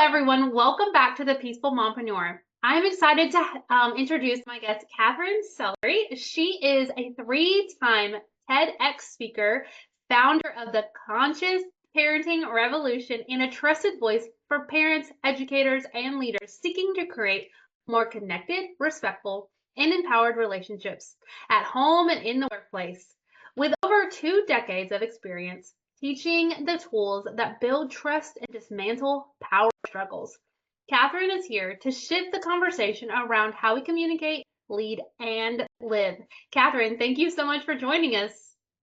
everyone. Welcome back to the Peaceful Mompreneur. I'm excited to introduce my guest, Katherine Sellery. She is a three-time TEDx speaker, founder of the Conscious Parenting Revolution, and a trusted voice for parents, educators, and leaders seeking to create more connected, respectful, and empowered relationships at home and in the workplace. With over 2 decades of experience, teaching the tools that build trust and dismantle power struggles. Katherine is here to shift the conversation around how we communicate, lead, and live. Katherine, thank you so much for joining us.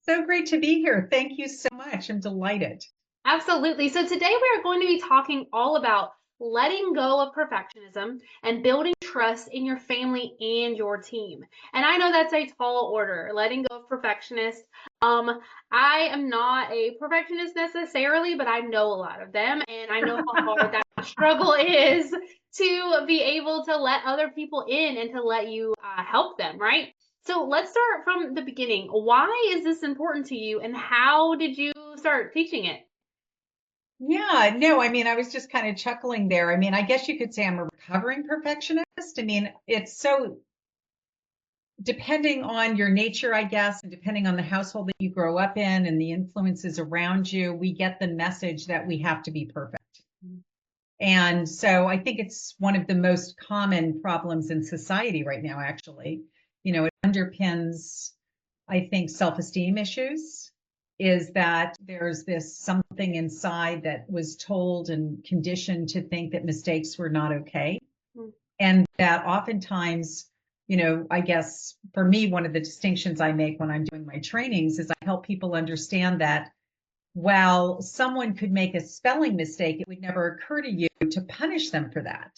So great to be here. Thank you so much. I'm delighted. Absolutely. So today we are going to be talking all about letting go of perfectionism and building trust in your family and your team. And I know that's a tall order, letting go of perfectionists. I am not a perfectionist necessarily, but I know a lot of them, and I know how hard that struggle is to be able to let other people in and to let you help them, right? So let's start from the beginning. Why is this important to you, and how did you start teaching it? Yeah, no, I was just kind of chuckling there. I guess you could say I'm a recovering perfectionist. It's so depending on your nature, I guess, and depending on the household that you grow up in and the influences around you, we get the message that we have to be perfect. And so I think it's one of the most common problems in society right now, actually. It underpins, I think, self-esteem issues, is that there's this something inside that was told and conditioned to think that mistakes were not okay. And that oftentimes, I guess for me, one of the distinctions I make when I'm doing my trainings is I help people understand that while someone could make a spelling mistake, it would never occur to you to punish them for that,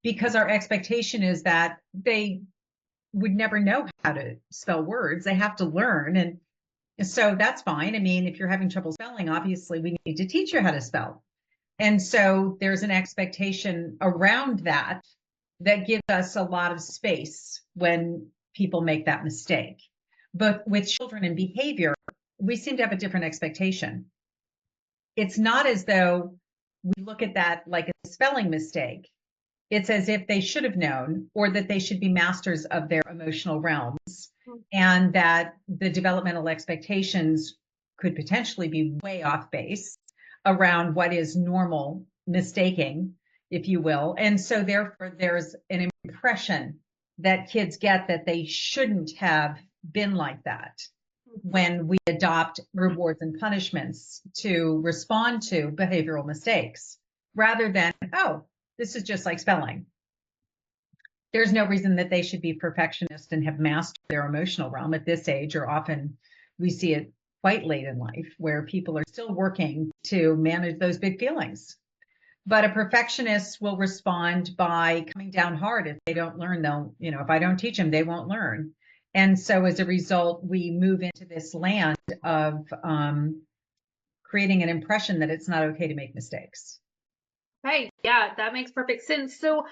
because our expectation is that they would never know how to spell words. They have to learn. And so that's fine. If you're having trouble spelling, obviously we need to teach you how to spell. And so there's an expectation around that that gives us a lot of space when people make that mistake. But with children and behavior, we seem to have a different expectation. It's not as though we look at that like a spelling mistake. It's as if they should have known, or that they should be masters of their emotional realms, and that the developmental expectations could potentially be way off base around what is normal mistaking, if you will. And so therefore there's an impression that kids get that they shouldn't have been like that when we adopt rewards and punishments to respond to behavioral mistakes, rather than, oh, this is just like spelling. There's no reason that they should be perfectionists and have mastered their emotional realm at this age, or often we see it quite late in life where people are still working to manage those big feelings. But a perfectionist will respond by coming down hard. If they don't learn, if I don't teach them, they won't learn. And so as a result, we move into this land of creating an impression that it's not okay to make mistakes. Right. Yeah, that makes perfect sense. So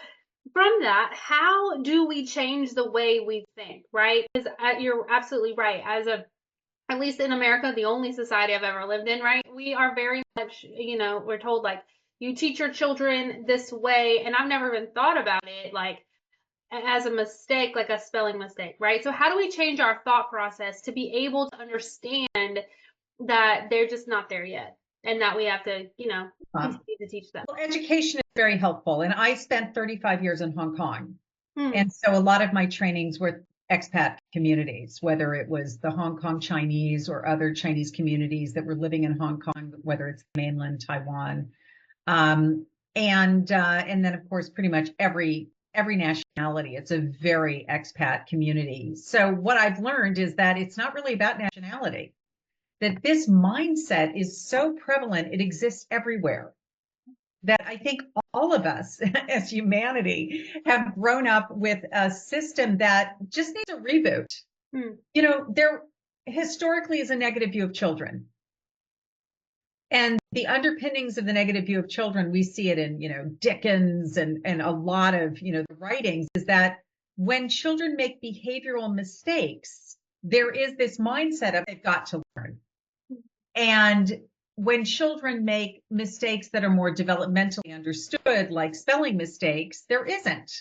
from that, how do we change the way we think, right? Because you're absolutely right. At least in America, the only society I've ever lived in, right? We are very much, we're told like, you teach your children this way. And I've never even thought about it like as a mistake, like a spelling mistake, right? So how do we change our thought process to be able to understand that they're just not there yet, and that we have to, continue to teach them? Well, education is very helpful. And I spent 35 years in Hong Kong. Hmm. And so a lot of my trainings were expat communities, whether it was the Hong Kong Chinese or other Chinese communities that were living in Hong Kong, whether it's mainland Taiwan. And then, of course, pretty much every nationality. It's a very expat community. So what I've learned is that it's not really about nationality, that this mindset is so prevalent, it exists everywhere, that I think all of us as humanity have grown up with a system that just needs a reboot. There historically is a negative view of children. And the underpinnings of the negative view of children, we see it in, Dickens and a lot of, the writings, is that when children make behavioral mistakes, there is this mindset of they've got to learn. And when children make mistakes that are more developmentally understood, like spelling mistakes, there isn't.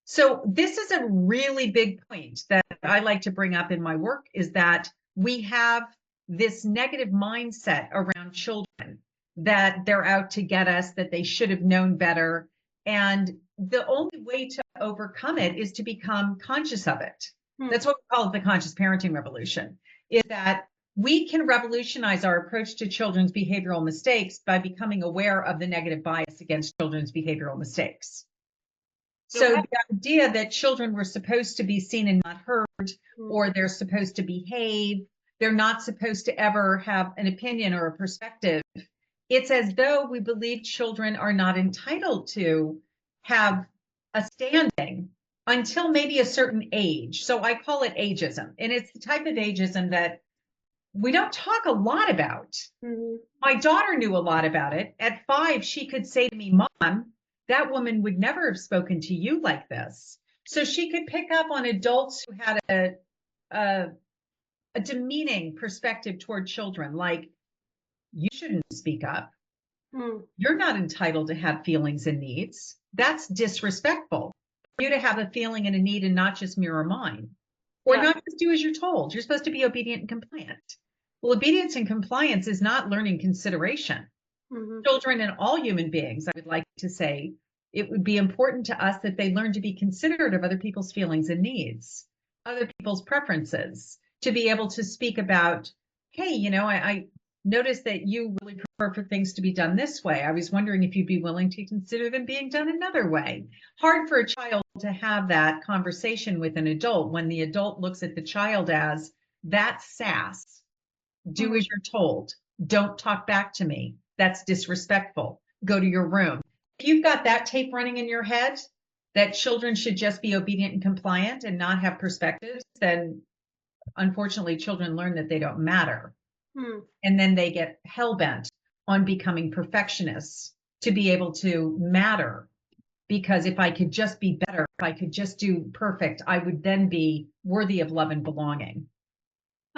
So this is a really big point that I like to bring up in my work, is that we have this negative mindset around children, that they're out to get us, that they should have known better. And the only way to overcome it is to become conscious of it. That's what we call it, the conscious parenting revolution, is that we can revolutionize our approach to children's behavioral mistakes by becoming aware of the negative bias against children's behavioral mistakes. So Okay. the idea that children were supposed to be seen and not heard, or they're supposed to behave, they're not supposed to ever have an opinion or a perspective. It's as though we believe children are not entitled to have a standing until maybe a certain age. So I call it ageism. And it's the type of ageism that we don't talk a lot about. My daughter knew a lot about it. At 5, she could say to me, "Mom, that woman would never have spoken to you like this." So she could pick up on adults who had a demeaning perspective toward children, like, "You shouldn't speak up. You're not entitled to have feelings and needs. That's disrespectful. For you to have a feeling and a need and not just mirror mine, or not just do as you're told. You're supposed to be obedient and compliant." Well, obedience and compliance is not learning consideration. Children and all human beings, I would like to say, it would be important to us that they learn to be considerate of other people's feelings and needs, other people's preferences, to be able to speak about, "Hey, I noticed that you really prefer for things to be done this way. I was wondering if you'd be willing to consider them being done another way." Hard for a child to have that conversation with an adult when the adult looks at the child as, "That's sass. Do as you're told. Don't talk back to me. That's disrespectful. Go to your room." If you've got that tape running in your head, that children should just be obedient and compliant and not have perspectives, then unfortunately children learn that they don't matter. And then they get hell-bent on becoming perfectionists to be able to matter. Because if I could just be better, if I could just do perfect, I would then be worthy of love and belonging.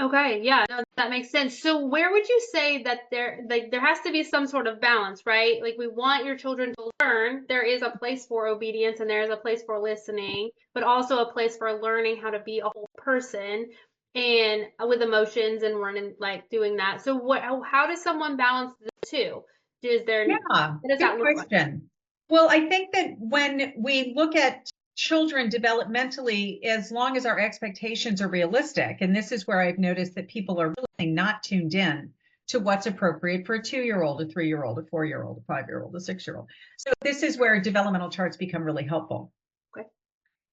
Okay, yeah, no, that makes sense. So where would you say that there has to be some sort of balance, right? Like, we want your children to learn. There is a place for obedience and there is a place for listening, but also a place for learning how to be a whole person and with emotions and running, like, doing that. So how does someone balance the two? Yeah, What does that good look like? question. Well, I think that when we look at children developmentally, as long as our expectations are realistic, and this is where I've noticed that people are really not tuned in to what's appropriate for a 2-year-old, a 3-year-old, a 4-year-old, a 5-year-old, a 6-year-old. So this is where developmental charts become really helpful. Okay.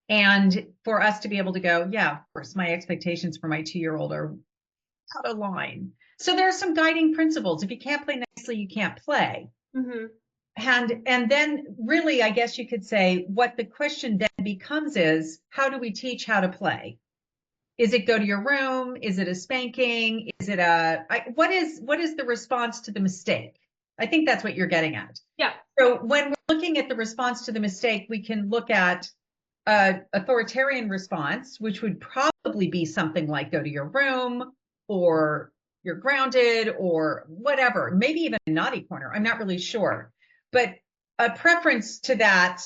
And for us to be able to go, yeah, of course, my expectations for my 2-year-old are out of line. So there are some guiding principles. If you can't play nicely, you can't play. And then really, I guess you could say what the question then becomes is, how do we teach how to play? Is it go to your room? Is it a spanking? Is it what is the response to the mistake? I think that's what you're getting at. Yeah. So when we're looking at the response to the mistake, we can look at authoritarian response, which would probably be something like go to your room, or you're grounded, or whatever, maybe even a naughty corner. I'm not really sure. But a preference to that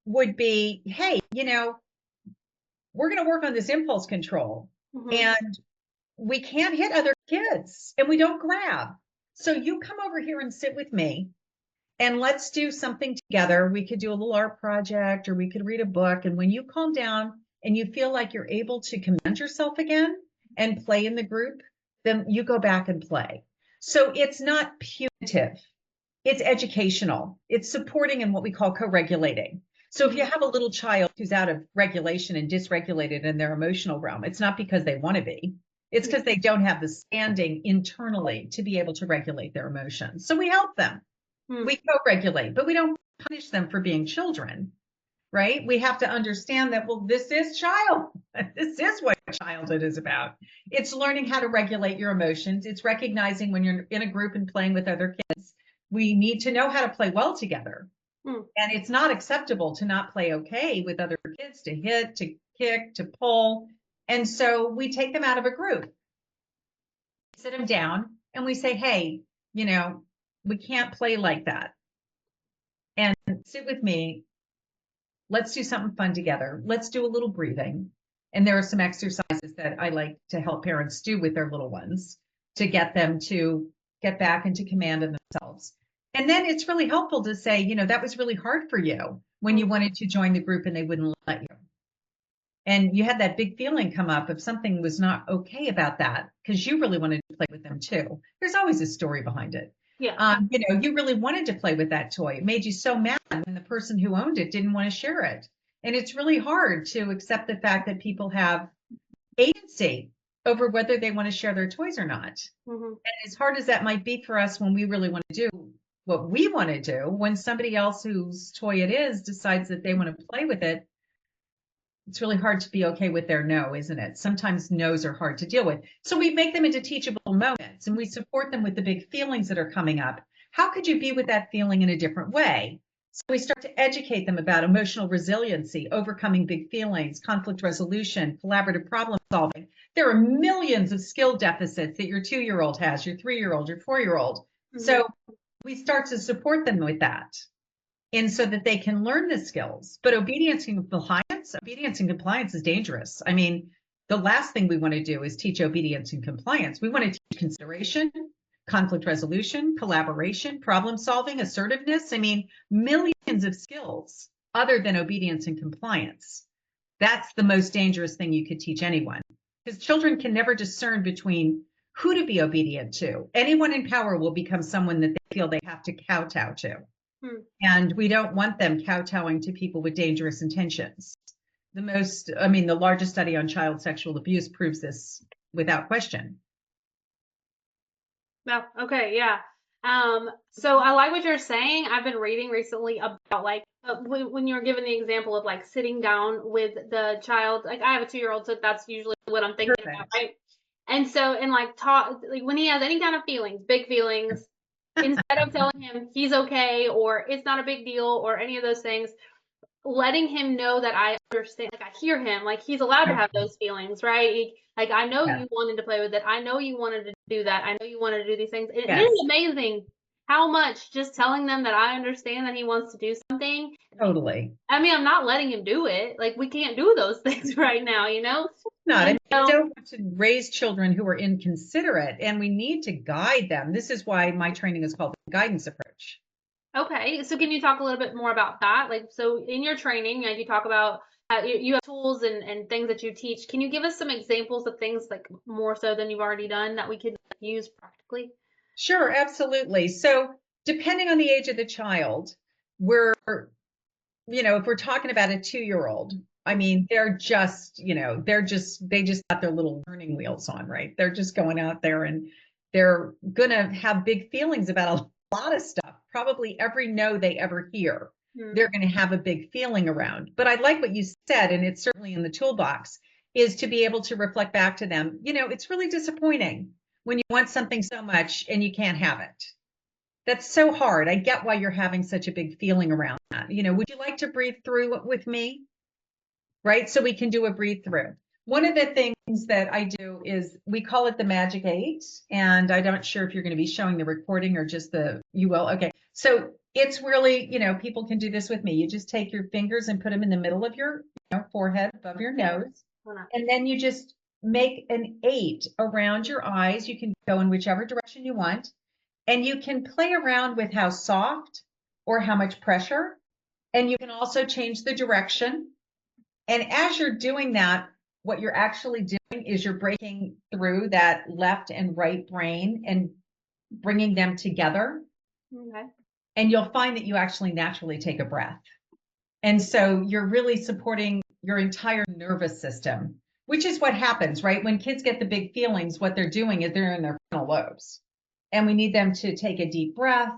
would be, "Hey, we're going to work on this impulse control, and we can't hit other kids, and we don't grab. So you come over here and sit with me, and let's do something together. We could do a little art project, or we could read a book. And when you calm down and you feel like you're able to command yourself again and play in the group, then you go back and play." So it's not punitive. It's educational. It's supporting and what we call co-regulating. So if you have a little child who's out of regulation and dysregulated in their emotional realm, it's not because they want to be. It's because they don't have the standing internally to be able to regulate their emotions. So we help them. We co-regulate, but we don't punish them for being children, right? We have to understand that, well, this is child. This is what childhood is about. It's learning how to regulate your emotions. It's recognizing when you're in a group and playing with other kids, we need to know how to play well together. And it's not acceptable to not play okay with other kids, to hit, to kick, to pull. And so we take them out of a group, sit them down, and we say, "Hey, you know, we can't play like that. And sit with me. Let's do something fun together. Let's do a little breathing. And there are some exercises that I like to help parents do with their little ones to get them to get back into command of themselves. And then it's really helpful to say, that was really hard for you when you wanted to join the group and they wouldn't let you. And you had that big feeling come up if something was not okay about that because you really wanted to play with them too. There's always a story behind it. Yeah. You really wanted to play with that toy. It made you so mad when the person who owned it didn't want to share it. And it's really hard to accept the fact that people have agency over whether they want to share their toys or not. Mm-hmm. And as hard as that might be for us when we really want to do what we want to do, when somebody else whose toy it is decides that they want to play with it, it's really hard to be okay with their no, isn't it? Sometimes no's are hard to deal with. So we make them into teachable moments and we support them with the big feelings that are coming up. How could you be with that feeling in a different way? So we start to educate them about emotional resiliency, overcoming big feelings, conflict resolution, collaborative problem solving. There are millions of skill deficits that your 2-year-old has, your 3-year-old, your 4-year-old. Mm-hmm. So we start to support them with that. And so that they can learn the skills. But obedience and compliance is dangerous. I mean, the last thing we want to do is teach obedience and compliance. We want to teach consideration, conflict resolution, collaboration, problem solving, assertiveness. I mean, millions of skills other than obedience and compliance. That's the most dangerous thing you could teach anyone because children can never discern between who to be obedient to. Anyone in power will become someone that they feel they have to kowtow to. And we don't want them kowtowing to people with dangerous intentions. The largest study on child sexual abuse proves this without question. No, okay, yeah. So I like what you're saying. I've been reading recently about when you're given the example of like sitting down with the child. Like I have a 2-year-old, so that's usually what I'm thinking about, right? And so, and like talk, like when he has any kind of feelings, big feelings, instead of telling him he's okay or it's not a big deal or any of those things, letting him know that I understand, like I hear him, like he's allowed to have those feelings, right? Like I know you wanted to play with it. I know you wanted to do that. I know you wanted to do these things. It is amazing how much just telling them that I understand that he wants to do something. Totally. I mean, I'm not letting him do it. Like we can't do those things right now, Not. I mean, we don't want to raise children who are inconsiderate, and we need to guide them. This is why my training is called the guidance approach. Okay, so can you talk a little bit more about that? Like, so in your training, you talk about you have tools and things that you teach. Can you give us some examples of things like more so than you've already done that we could use practically? Sure, absolutely. So depending on the age of the child, if we're talking about a 2-year-old, I mean, they just got their little learning wheels on, right? They're just going out there and they're going to have big feelings about a lot of stuff. Probably every no they ever hear, they're going to have a big feeling around. But I like what you said, and it's certainly in the toolbox, is to be able to reflect back to them. It's really disappointing when you want something so much and you can't have it. That's so hard. I get why you're having such a big feeling around that. Would you like to breathe through with me? Right? So we can do a breathe through. One of the things that I do is we call it the magic 8. And I'm not sure if you're going to be showing the recording or just you will. Okay. So it's really, people can do this with me. You just take your fingers and put them in the middle of your forehead above your nose. And then you just make an 8 around your eyes. You can go in whichever direction you want. And you can play around with how soft or how much pressure. And you can also change the direction. And as you're doing that, what you're actually doing is you're breaking through that left and right brain and bringing them together. Okay. And you'll find that you actually naturally take a breath. And so you're really supporting your entire nervous system, which is what happens, right? When kids get the big feelings, what they're doing is they're in their frontal lobes. And we need them to take a deep breath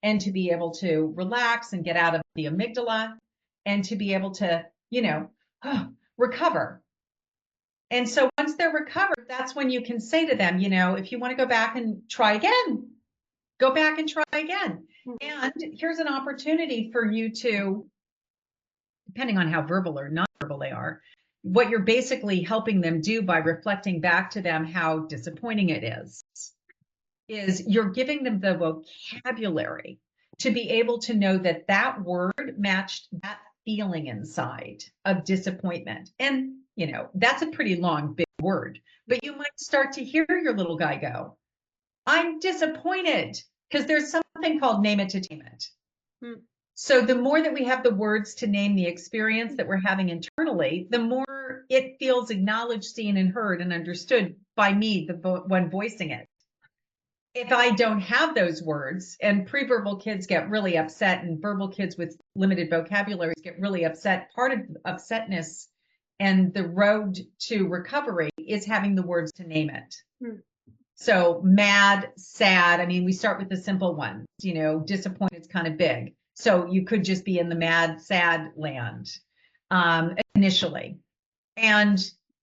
and to be able to relax and get out of the amygdala and to be able to, recover. And so once they're recovered, that's when you can say to them, if you want to go back and try again, go back and try again. And here's an opportunity for you to, depending on how verbal or nonverbal they are, what you're basically helping them do by reflecting back to them how disappointing it is is you're giving them the vocabulary to be able to know that that word matched that feeling inside of disappointment. And, that's a pretty long, big word, but you might start to hear your little guy go, I'm disappointed, because there's something called name it to tame it. Hmm. So the more that we have the words to name the experience that we're having internally, the more it feels acknowledged, seen, and heard and understood by me, the one voicing it. If I don't have those words, and pre-verbal kids get really upset and verbal kids with limited vocabularies get really upset, part of upsetness and the road to recovery is having the words to name it. Hmm. So mad, sad. I mean, we start with the simple ones, disappointed is kind of big. So you could just be in the mad, sad land initially. And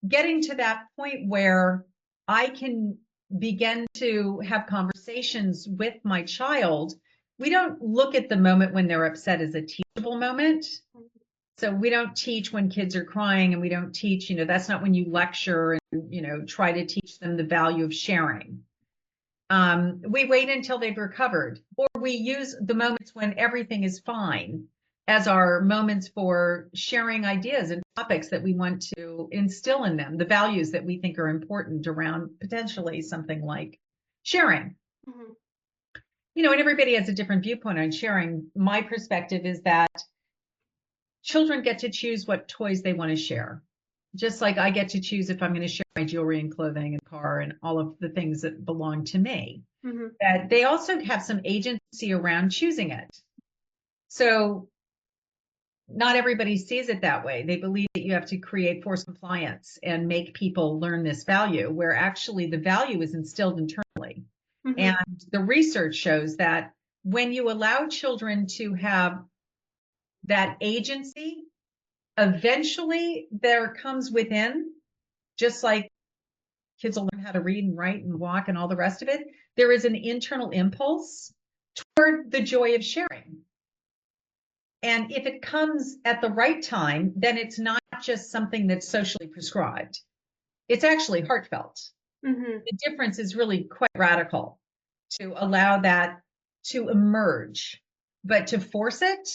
getting to that point where I can begin to have conversations with my child. We don't look at the moment when they're upset as a teachable moment. So we don't teach when kids are crying, and we don't teach, that's not when you lecture and, try to teach them the value of sharing. We wait until they've recovered, or we use the moments when everything is fine as our moments for sharing ideas and topics that we want to instill in them, the values that we think are important around potentially something like sharing. Mm-hmm. And everybody has a different viewpoint on sharing. My perspective is that children get to choose what toys they want to share. Just like I get to choose if I'm going to share my jewelry and clothing and car and all of the things that belong to me. Mm-hmm. That they also have some agency around choosing it. So not everybody sees it that way. They believe that you have to create forced compliance and make people learn this value, where actually the value is instilled internally. Mm-hmm. And the research shows that when you allow children to have that agency, eventually there comes within, just like kids will learn how to read and write and walk and all the rest of it, there is an internal impulse toward the joy of sharing. And if it comes at the right time, then it's not just something that's socially prescribed. It's actually heartfelt. Mm-hmm. The difference is really quite radical to allow that to emerge. But to force it,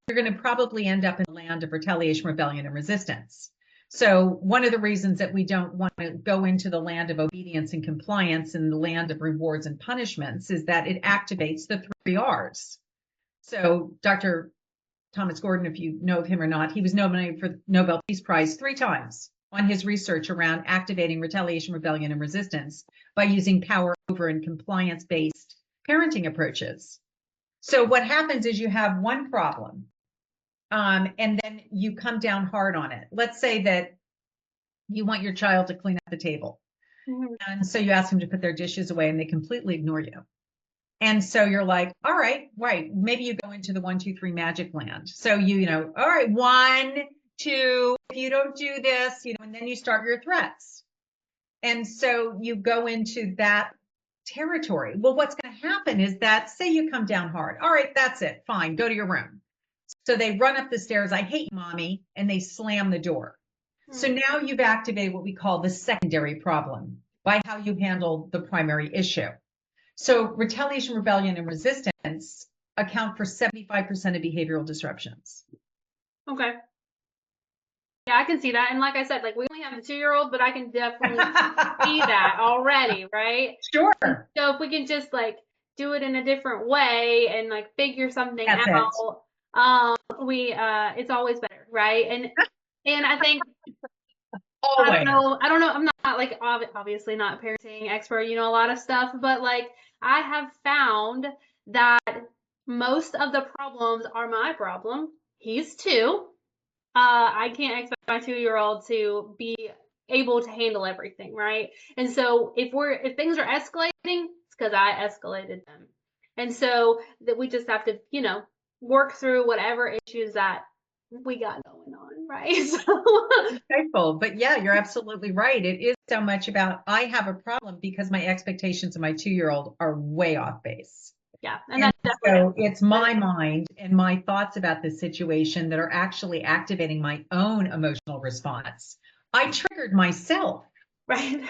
you're going to probably end up in the land of retaliation, rebellion, and resistance. So one of the reasons that we don't want to go into the land of obedience and compliance and the land of rewards and punishments is that it activates the 3 R's. So Dr. Thomas Gordon, if you know of him or not, he was nominated for the Nobel Peace Prize 3 times on his research around activating retaliation, rebellion, and resistance by using power over and compliance-based parenting approaches. So what happens is you have one problem, and then you come down hard on it. Let's say that you want your child to clean up the table. Mm-hmm. And so you ask them to put their dishes away and they completely ignore you. And so you're like, all right, maybe you go into the 1, 2, 3 magic land. So all right, 1, 2, if you don't do this, and then you start your threats. And so you go into that territory. Well, what's going to happen is that, say you come down hard. All right, that's it. Fine, go to your room. So they run up the stairs, I hate mommy, and they slam the door. So now you've activated what we call the secondary problem by how you handle the primary issue. So retaliation, rebellion, and resistance account for 75% of behavioral disruptions. Okay. Yeah, I can see that. And like I said, we only have the 2-year-old, but I can definitely see that already, right? Sure. So if we can just do it in a different way and figure something That's out, it's always better, right? And I think Always. I don't know. I'm not obviously not a parenting expert, a lot of stuff, but I have found that most of the problems are my problem. He's 2. I can't expect my 2-year-old to be able to handle everything, right? And so if things are escalating, it's because I escalated them. And so that we just have to, work through whatever issues that we got going on, right? So But yeah, you're absolutely right. It is so much about I have a problem because my expectations of my 2-year-old are way off base. yeah, and so it's my mind and my thoughts about this situation that are actually activating my own emotional response. I triggered myself. right.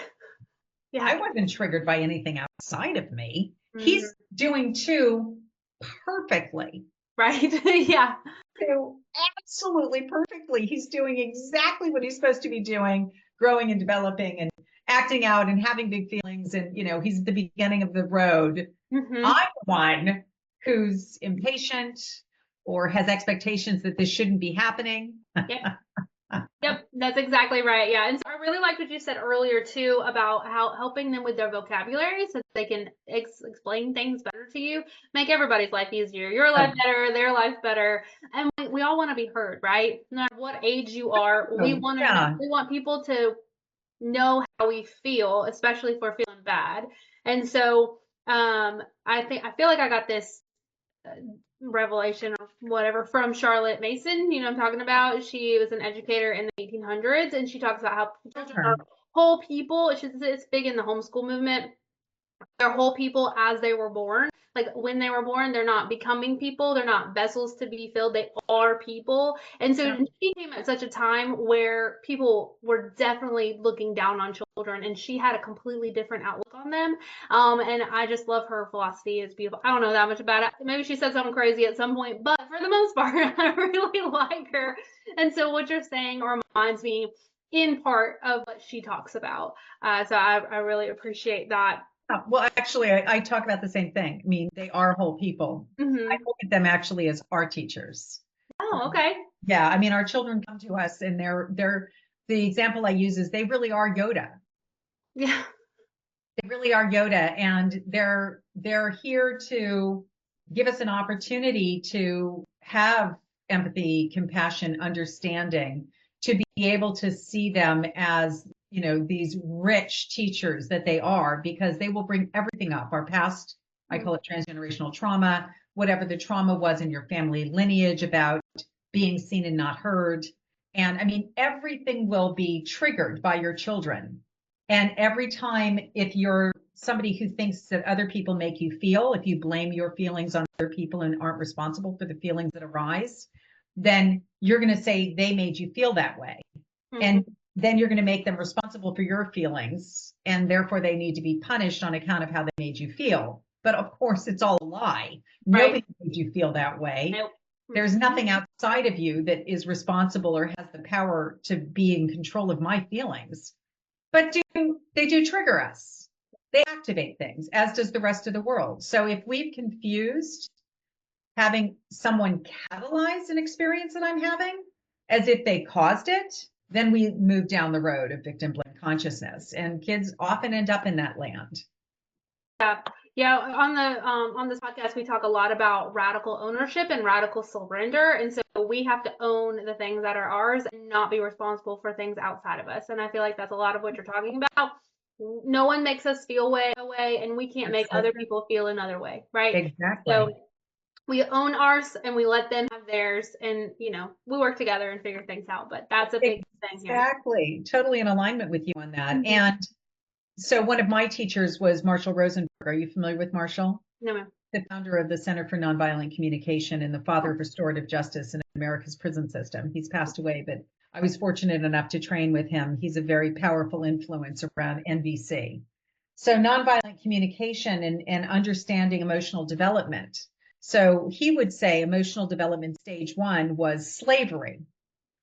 Yeah. I wasn't triggered by anything outside of me. Mhm. He's doing too perfectly. Right. Yeah. Too absolutely perfectly. He's doing exactly what he's supposed to be doing, growing and developing and acting out and having big feelings. And, he's at the beginning of the road. Hmm. I'm the one who's impatient or has expectations that this shouldn't be happening. Yep. Yep, that's exactly right. Yeah. And so I really like what you said earlier too about how helping them with their vocabulary so they can explain things better to you, make everybody's life easier, your life better, their life better. And we all want to be heard, right? No matter what age you are, we Oh, want to know, yeah. we want people to know how we feel, especially if we're feeling bad. And so I feel like I got this uh, revelation or whatever from Charlotte Mason. You know what I'm talking about? She was an educator in the 1800s, and she talks about how children are whole people. It's big in the homeschool movement. They're whole people as they were born. Like when they were born, they're not becoming people. They're not vessels to be filled. They are people. And so she came at such a time where people were definitely looking down on children, and she had a completely different outlook on them. And I just love her philosophy. It's beautiful. I don't know that much about it. Maybe she said something crazy at some point, but for the most part, I really like her. And so what you're saying reminds me in part of what she talks about. So I really appreciate that. Well, actually, I talk about the same thing. I mean, they are whole people. I Hmm. look at them actually as our teachers. Oh, okay. Yeah, I mean, our children come to us and they're the example I use is they really are Yoda. Yeah. They really are Yoda, and they're here to give us an opportunity to have empathy, compassion, understanding, to be able to see them as, these rich teachers that they are, because they will bring everything up, our past, I call it transgenerational trauma, whatever the trauma was in your family lineage about being seen and not heard. And I mean, everything will be triggered by your children. And every time, if you're somebody who thinks that other people make you feel, if you blame your feelings on other people and aren't responsible for the feelings that arise, then you're going to say they made you feel that way. Mm-hmm. And then you're going to make them responsible for your feelings. And therefore, they need to be punished on account of how they made you feel. But of course, it's all a lie. Right. Nobody made you feel that way. Nope. There's nothing outside of you that is responsible or has the power to be in control of my feelings. But they do trigger us. They activate things, as does the rest of the world. So if we've confused having someone catalyze an experience that I'm having as if they caused it, then we move down the road of victim blame consciousness. And kids often end up in that land. Yeah. Yeah. On this podcast, we talk a lot about radical ownership and radical surrender. And so we have to own the things that are ours and not be responsible for things outside of us. And I feel like that's a lot of what you're talking about. No one makes us feel a way, and we can't make other people feel another way, right? Exactly. So we own ours and we let them have theirs, and we work together and figure things out. But that's a big thing here. Exactly. Totally in alignment with you on that. Mm-hmm. And so one of my teachers was Marshall Rosenberg. Are you familiar with Marshall? No, ma'am. The founder of the Center for Nonviolent Communication and the father of restorative justice in America's prison system. He's passed away, but I was fortunate enough to train with him. He's a very powerful influence around NVC. So nonviolent communication and understanding emotional development. So he would say emotional development stage 1 was slavery,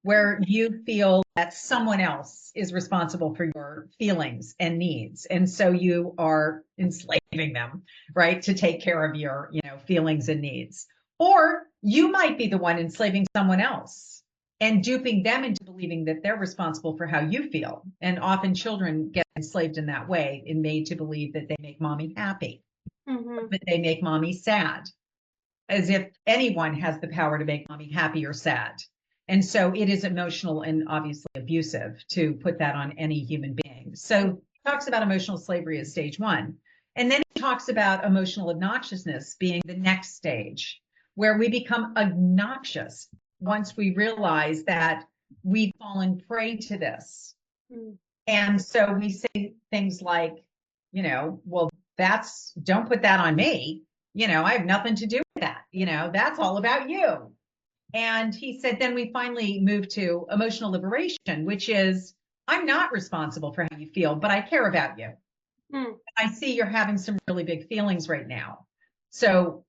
where you feel that someone else is responsible for your feelings and needs. And so you are enslaving them, right, to take care of your, feelings and needs. Or you might be the one enslaving someone else and duping them into believing that they're responsible for how you feel. And often children get enslaved in that way and made to believe that they make mommy happy, that they make mommy sad, as if anyone has the power to make mommy happy or sad. And so it is emotional and obviously abusive to put that on any human being. So he talks about emotional slavery as stage 1. And then he talks about emotional obnoxiousness being the next stage, where we become obnoxious once we realize that we've fallen prey to this. And so we say things like, well, don't put that on me. I have nothing to do with that. That's all about you. And he said, then we finally move to emotional liberation, which is, I'm not responsible for how you feel, but I care about you. Mm. I see you're having some really big feelings right now. So,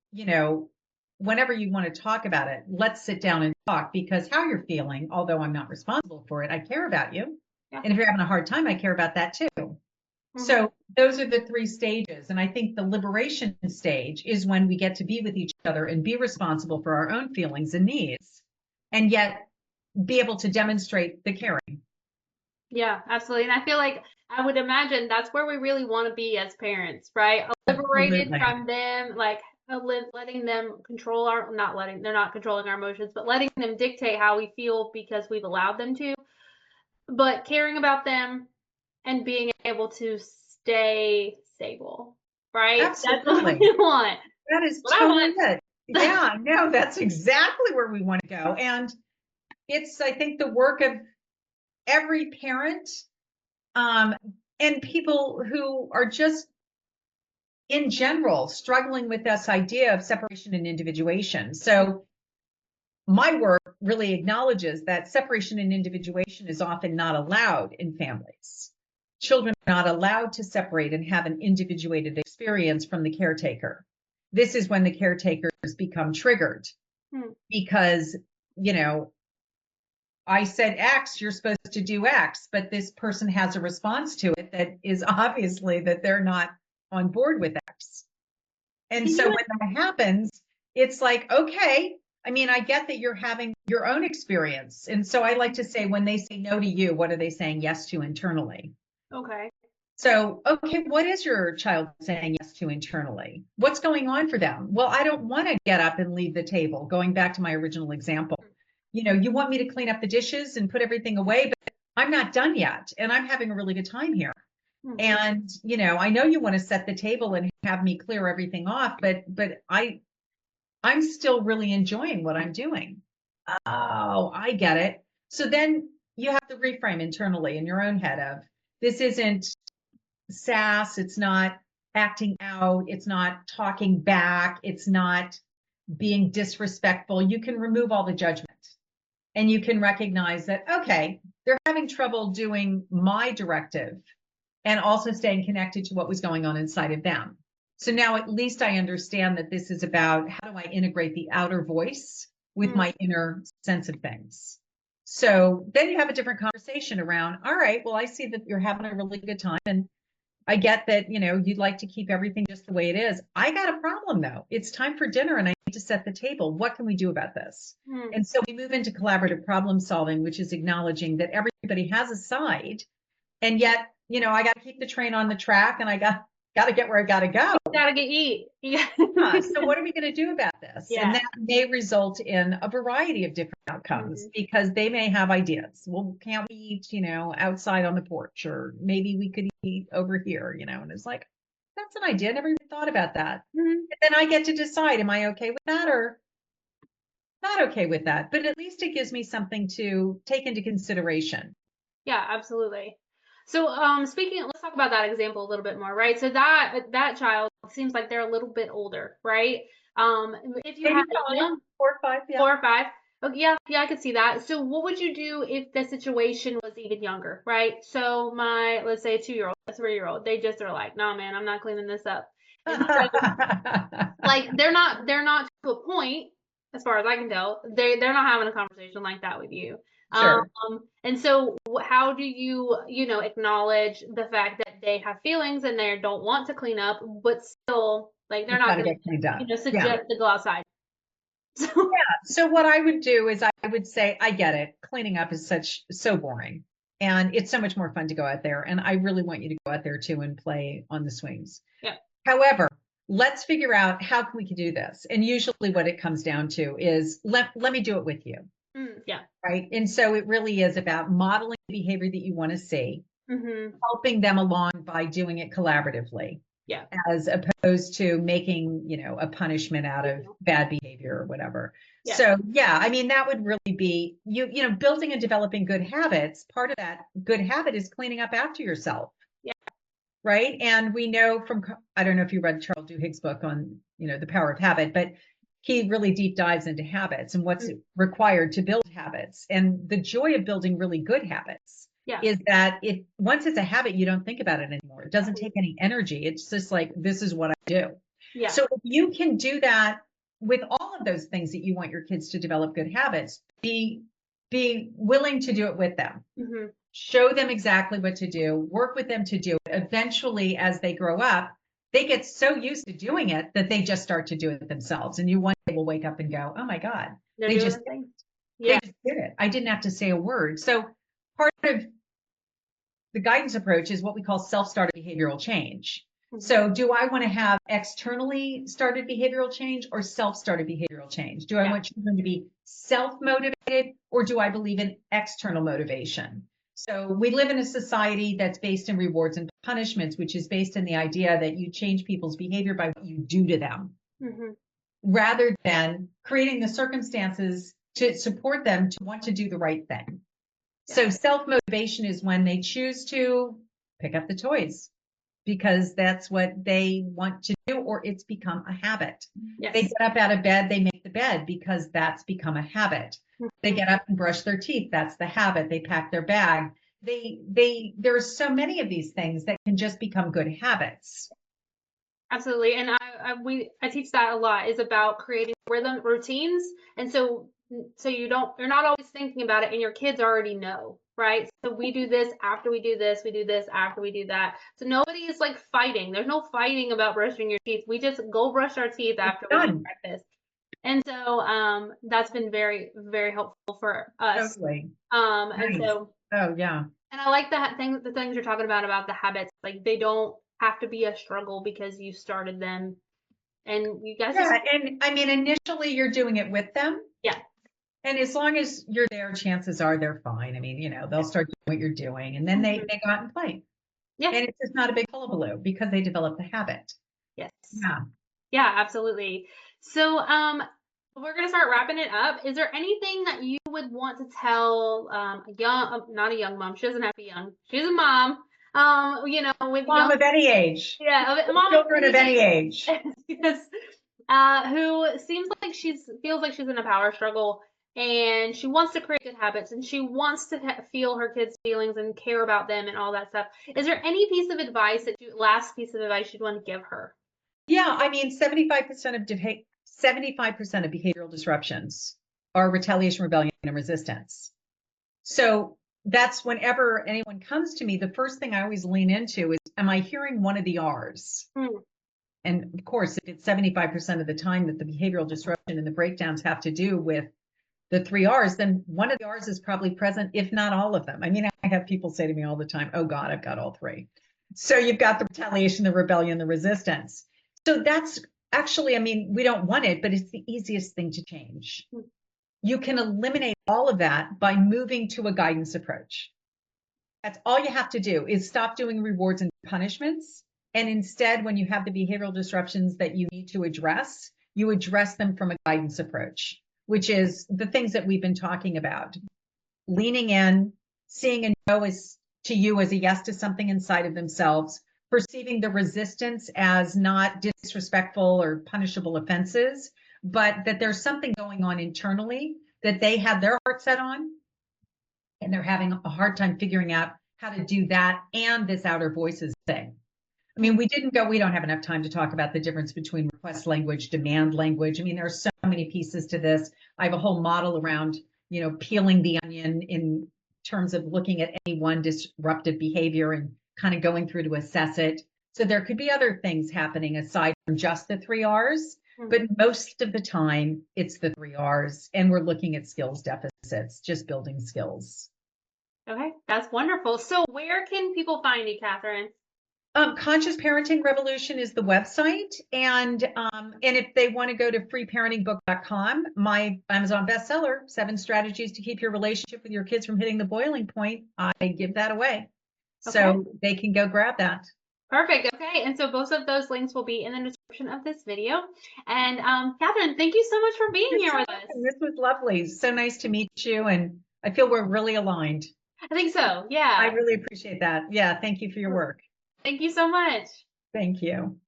whenever you want to talk about it, let's sit down and talk, because how you're feeling, although I'm not responsible for it, I care about you. Yeah. And if you're having a hard time, I care about that too. Mm-hmm. So those are the three stages. And I think the liberation stage is when we get to be with each other and be responsible for our own feelings and needs, and yet be able to demonstrate the caring. Yeah, absolutely. And I feel like I would imagine that's where we really want to be as parents, right? Liberated Absolutely. from them, like letting them control our, not letting, they're not controlling our emotions, but letting them dictate how we feel because we've allowed them to, but caring about them and being able to stay stable, right? That's what Absolutely. we want. That is What I totally want. it. Yeah, no, that's exactly where we want to go. And it's, I think, the work of every parent, um, and people who are just in general struggling with this idea of separation and individuation. So my work really acknowledges that separation and individuation is often not allowed in families. Children are not allowed to separate and have an individuated experience from the caretaker. This is when the caretakers become triggered Hmm. because, I said X, you're supposed to do X, but this person has a response to it that is obviously that they're not on board with X. And Can so you, when that happens, it's like, okay, I mean, I get that you're having your own experience. And so I like to say, when they say no to you, what are they saying yes to internally? okay. So, okay, what is your child saying yes to internally? What's going on for them? Well, I don't want to get up and leave the table, going back to my original example. You want me to clean up the dishes and put everything away, but I'm not done yet. And I'm having a really good time here. Mm-hmm. And, I know you want to set the table and have me clear everything off, but I'm still really enjoying what I'm doing. Oh, I get it. So then you have to reframe internally in your own head of, this isn't sass, it's not acting out, it's not talking back, it's not being disrespectful. You can remove all the judgment and you can recognize that, okay, they're having trouble doing my directive and also staying connected to what was going on inside of them. So now at least I understand that this is about, how do I integrate the outer voice with Mm. my inner sense of things? So then you have a different conversation around, all right, well, I see that you're having a really good time, and I get that, you'd like to keep everything just the way it is. I got a problem though. It's time for dinner and I need to set the table. What can we do about this? Mm. And so we move into collaborative problem solving, which is acknowledging that everybody has a side, and yet, I got to keep the train on the track, and I got to get where I got to go. Gotta get eat. So what are we going to do about this? Yeah. And that may result in a variety of different outcomes, Mm-hmm. because they may have ideas. Well, can't we eat, outside on the porch, or maybe we could eat over here, and it's like, that's an idea. I never even thought about that. Mm-hmm. And then I get to decide, am I okay with that or not okay with that? But at least it gives me something to take into consideration. Yeah, absolutely. So, speaking, let's talk about that example a little bit more, right? So that child seems like they're a little bit older, right? If you Maybe had a 5, young 4 or 5, yeah. 4 or 5, okay, yeah, yeah, I could see that. So, what would you do if the situation was even younger, right? So, let's say a 2-year-old, a 3-year-old, they just are like, nah, man, I'm not cleaning this up, and so like they're not to a point, as far as I can tell. They're not having a conversation like that with you. Um, Sure. and so how do you acknowledge the fact that they have feelings and they don't want to clean up, but still like they're It's got not to going get cleaned to up. Yeah. suggest to go outside. So So what I would do is I would say, I get it. Cleaning up is so boring. And it's so much more fun to go out there. And I really want you to go out there too and play on the swings. yeah. However, let's figure out how can we do this. And usually what it comes down to is, let me do it with you. Yeah. Right. And so it really is about modeling the behavior that you want to see, Mm-hmm. helping them along by doing it collaboratively, Yeah. as opposed to making, a punishment out of Yeah. bad behavior or whatever. Yeah. So yeah, I mean, that would really be building and developing good habits. Part of that good habit is cleaning up after yourself. Yeah. Right. And we know from, I don't know if you read Charles Duhigg's book on, the power of habit, but he really deep dives into habits and what's required to build habits, and the joy of building really good habits Yeah. is that once it's a habit, you don't think about it anymore. It doesn't take any energy. It's just like, this is what I do. Yeah. So if you can do that with all of those things that you want your kids to develop good habits, be willing to do it with them. Mm-hmm. Show them exactly what to do, work with them to do it. Eventually, as they grow up, they get so used to doing it that they just start to do it themselves. And you one day will wake up and go, oh my God, They're they doing just, the thing. they Yeah. just did it. I didn't have to say a word. So part of the guidance approach is what we call self-started behavioral change. Mm-hmm. So do I want to have externally started behavioral change or self-started behavioral change? Do I want children to be self-motivated or do I believe in external motivation? So we live in a society that's based in rewards and punishments, which is based in the idea that you change people's behavior by what you do to them, Mm-hmm. rather than creating the circumstances to support them to want to do the right thing. So self-motivation is when they choose to pick up the toys because that's what they want to do, or it's become a habit. Yes. They get up out of bed, they make the bed because that's become a habit. They get up and brush their teeth. That's the habit. They pack their bag. There's so many of these things that can just become good habits. Absolutely. And I teach that a lot, is about creating rhythm routines. And so you're not always thinking about it and your kids already know, right? So we do this after we do this, we do this after we do that. So nobody is like fighting. There's no fighting about brushing your teeth. We just go brush our teeth after we do breakfast. And so that's been very, very helpful for us. Totally. And so oh yeah. And I like the things you're talking about the habits. Like they don't have to be a struggle because you started them, and you guys just and I mean initially you're doing it with them. Yeah. And as long as you're there, chances are they're fine. I mean, they'll start doing what you're doing and then they go out and play. Yeah. And it's just not a big hullabaloo because they develop the habit. Yes. Yeah. Yeah, absolutely. So we're gonna start wrapping it up. Is there anything that you would want to tell not a young mom, she doesn't have to be young, she's a mom, with Mom young of any age. a mom Children of any age. yes, who feels like she's in a power struggle and she wants to create good habits and she wants to feel her kids' feelings and care about them and all that stuff. Is there any last piece of advice you'd want to give her? Yeah, I mean, 75% of 75% of behavioral disruptions are retaliation, rebellion, and resistance. So that's whenever anyone comes to me, the first thing I always lean into is, am I hearing one of the R's? And of course, if it's 75% of the time that the behavioral disruption and the breakdowns have to do with the 3 R's, then one of the R's is probably present, if not all of them. I mean, I have people say to me all the time, oh God, I've got all 3. So you've got the retaliation, the rebellion, the resistance. So that's actually, I mean, we don't want it, but it's the easiest thing to change. You can eliminate all of that by moving to a guidance approach. That's all you have to do is stop doing rewards and punishments. And instead, when you have the behavioral disruptions that you need to address, you address them from a guidance approach, which is the things that we've been talking about. Leaning in, seeing a no to you as a yes to something inside of themselves, perceiving the resistance as not disrespectful or punishable offenses, but that there's something going on internally that they have their heart set on, and they're having a hard time figuring out how to do that and this outer voices thing. I mean, we don't have enough time to talk about the difference between request language, demand language. I mean, there are so many pieces to this. I have a whole model around, peeling the onion in terms of looking at any one disruptive behavior and kind of going through to assess it. So there could be other things happening aside from just the 3 R's, but most of the time it's the 3 R's and we're looking at skills deficits, just building skills. Okay, that's wonderful. So where can people find you, Katherine? Conscious Parenting Revolution is the website. And if they want to go to freeparentingbook.com, my Amazon bestseller, 7 Strategies to Keep Your Relationship with Your Kids from Hitting the Boiling Point, I give that away. Okay. So they can go grab that. Perfect. Okay. And so both of those links will be in the description of this video. And Katherine, thank you so much for being here with us. This was lovely. So nice to meet you. And I feel we're really aligned. I think so. Yeah. I really appreciate that. Yeah. Thank you for your work. Thank you so much. Thank you.